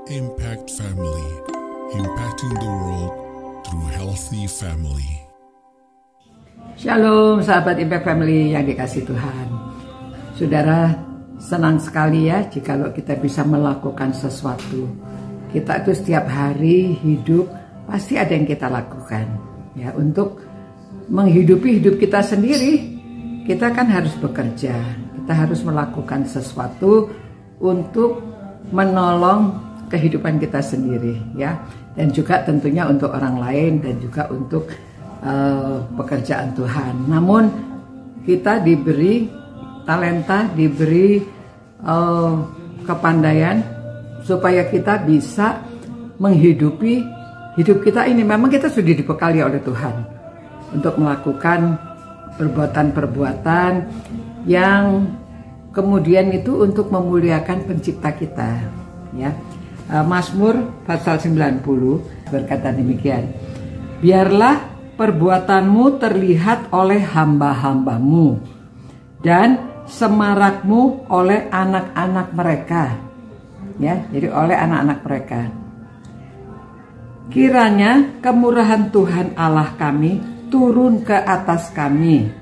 Impact Family, impacting the world through healthy family. Shalom sahabat Impact Family yang dikasih Tuhan. Saudara, senang sekali ya jika kita bisa melakukan sesuatu. Kita itu setiap hari hidup pasti ada yang kita lakukan. Ya, untuk menghidupi hidup kita sendiri, kita kan harus bekerja. Kita harus melakukan sesuatu untuk menolong kehidupan kita sendiri, ya, dan juga tentunya untuk orang lain dan juga untuk pekerjaan Tuhan. Namun kita diberi talenta, diberi kepandaian supaya kita bisa menghidupi hidup kita ini. Memang kita sudah dibekali oleh Tuhan untuk melakukan perbuatan-perbuatan yang kemudian itu untuk memuliakan pencipta kita, ya. Mazmur pasal 90 berkata demikian, biarlah perbuatanmu terlihat oleh hamba-hambamu dan semarakmu oleh anak-anak mereka, ya, jadi oleh anak-anak mereka. Kiranya kemurahan Tuhan Allah kami turun ke atas kami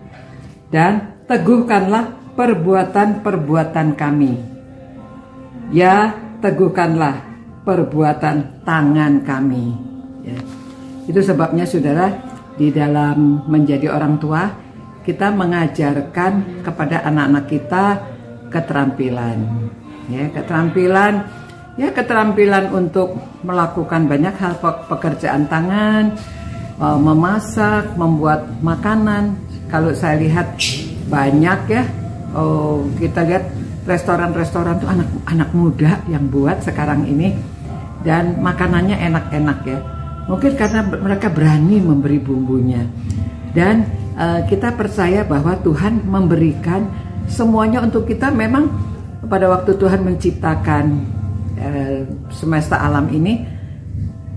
dan teguhkanlah perbuatan-perbuatan kami, ya, teguhkanlah perbuatan tangan kami, ya. Itu sebabnya saudara, di dalam menjadi orang tua kita mengajarkan kepada anak-anak kita keterampilan, ya, keterampilan untuk melakukan banyak hal pekerjaan tangan, memasak, membuat makanan. Kalau saya lihat banyak, ya, kita lihat restoran-restoran tuh anak muda yang buat sekarang ini, dan makanannya enak-enak, ya. Mungkin karena mereka berani memberi bumbunya, dan kita percaya bahwa Tuhan memberikan semuanya untuk kita. Memang pada waktu Tuhan menciptakan semesta alam ini,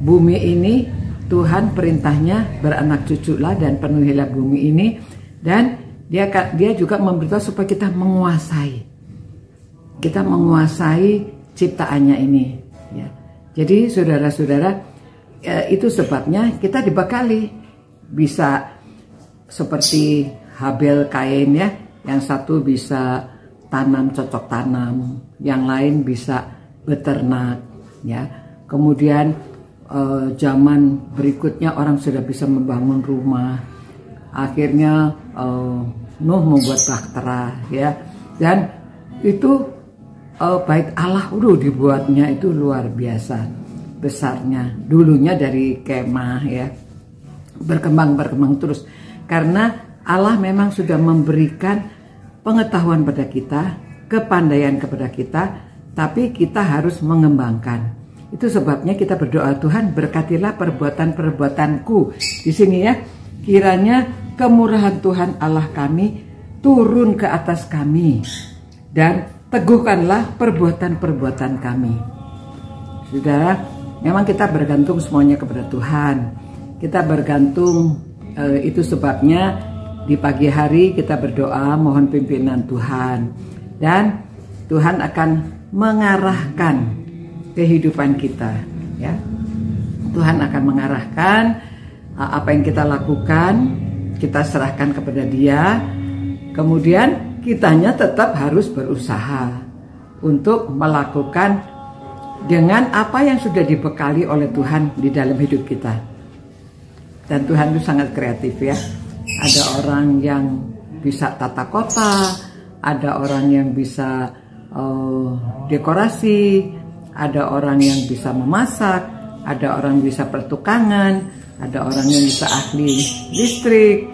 bumi ini, Tuhan perintahnya beranak cuculah dan penuhilah bumi ini, dan dia juga memberitahu supaya kita menguasai ciptaannya ini, ya. Jadi saudara-saudara, itu sebabnya kita dibekali, bisa seperti Habel Kain, ya, yang satu bisa cocok tanam, yang lain bisa beternak, ya. Kemudian zaman berikutnya orang sudah bisa membangun rumah. Akhirnya Nuh membuat bahtera, ya, dan itu bait Allah dibuatnya itu luar biasa besarnya. Dulunya dari kemah, ya, berkembang terus karena Allah memang sudah memberikan pengetahuan pada kita, kepandaian kepada kita, tapi kita harus mengembangkan. Itu sebabnya kita berdoa, Tuhan berkatilah perbuatan-perbuatanku. Di sini, ya, kiranya kemurahan Tuhan Allah kami turun ke atas kami dan teguhkanlah perbuatan-perbuatan kami. Saudara, memang kita bergantung semuanya kepada Tuhan. Kita bergantung, itu sebabnya di pagi hari kita berdoa mohon pimpinan Tuhan, dan Tuhan akan mengarahkan kehidupan kita, ya. Tuhan akan mengarahkan apa yang kita lakukan, kita serahkan kepada Dia. Kemudian kitanya tetap harus berusaha untuk melakukan dengan apa yang sudah dibekali oleh Tuhan di dalam hidup kita. Dan Tuhan itu sangat kreatif, ya. Ada orang yang bisa tata kota, ada orang yang bisa dekorasi, ada orang yang bisa memasak, ada orang bisa pertukangan, ada orang yang bisa ahli listrik,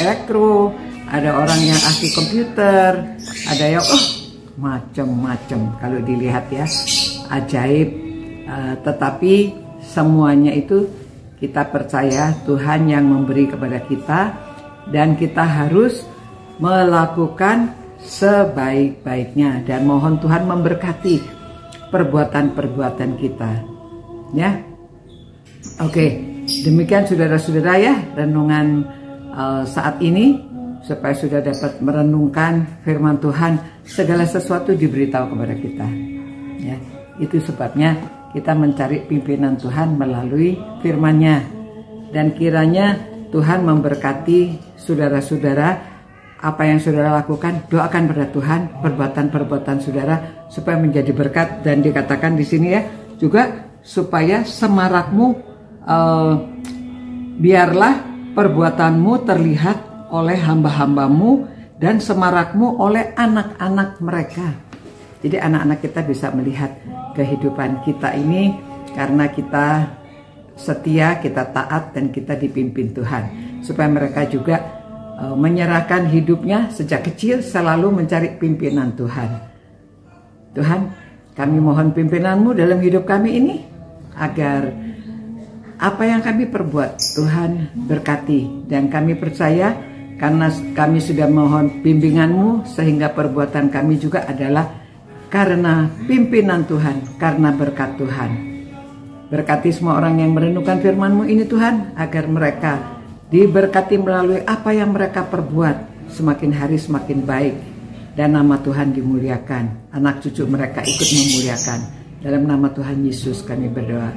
elektro, ada orang yang ahli komputer, ada yang macam-macam. Kalau dilihat, ya, ajaib. Tetapi semuanya itu kita percaya Tuhan yang memberi kepada kita, dan kita harus melakukan sebaik-baiknya, dan mohon Tuhan memberkati perbuatan-perbuatan kita, ya. Oke, demikian saudara-saudara, ya, renungan saat ini, supaya sudah dapat merenungkan firman Tuhan. Segala sesuatu diberitahu kepada kita, ya. Itu sebabnya kita mencari pimpinan Tuhan melalui firman-Nya. Dan kiranya Tuhan memberkati saudara-saudara. Apa yang saudara lakukan, doakan pada Tuhan perbuatan-perbuatan saudara supaya menjadi berkat. Dan dikatakan di sini ya juga supaya semarakmu biarlah perbuatanmu terlihat oleh hamba-hambamu dan semarakmu oleh anak-anak mereka. Jadi anak-anak kita bisa melihat kehidupan kita ini karena kita setia, kita taat, dan kita dipimpin Tuhan. Supaya mereka juga menyerahkan hidupnya sejak kecil selalu mencari pimpinan Tuhan. Tuhan, kami mohon pimpinan-Mu dalam hidup kami ini agar apa yang kami perbuat Tuhan berkati, dan kami percaya karena kami sudah mohon bimbingan-Mu sehingga perbuatan kami juga adalah karena pimpinan Tuhan, karena berkat Tuhan. Berkati semua orang yang merenungkan firman-Mu ini Tuhan, agar mereka diberkati melalui apa yang mereka perbuat, semakin hari semakin baik, dan nama Tuhan dimuliakan. Anak cucu mereka ikut memuliakan. Dalam nama Tuhan Yesus kami berdoa.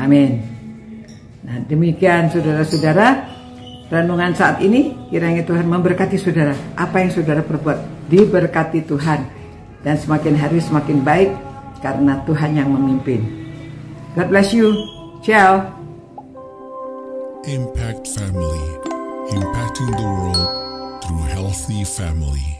Amin. Nah, demikian saudara-saudara, renungan saat ini. Kiranya Tuhan memberkati saudara. Apa yang saudara perbuat diberkati Tuhan, dan semakin hari semakin baik karena Tuhan yang memimpin. God bless you. Ciao. Impact Family, impacting the world through healthy family.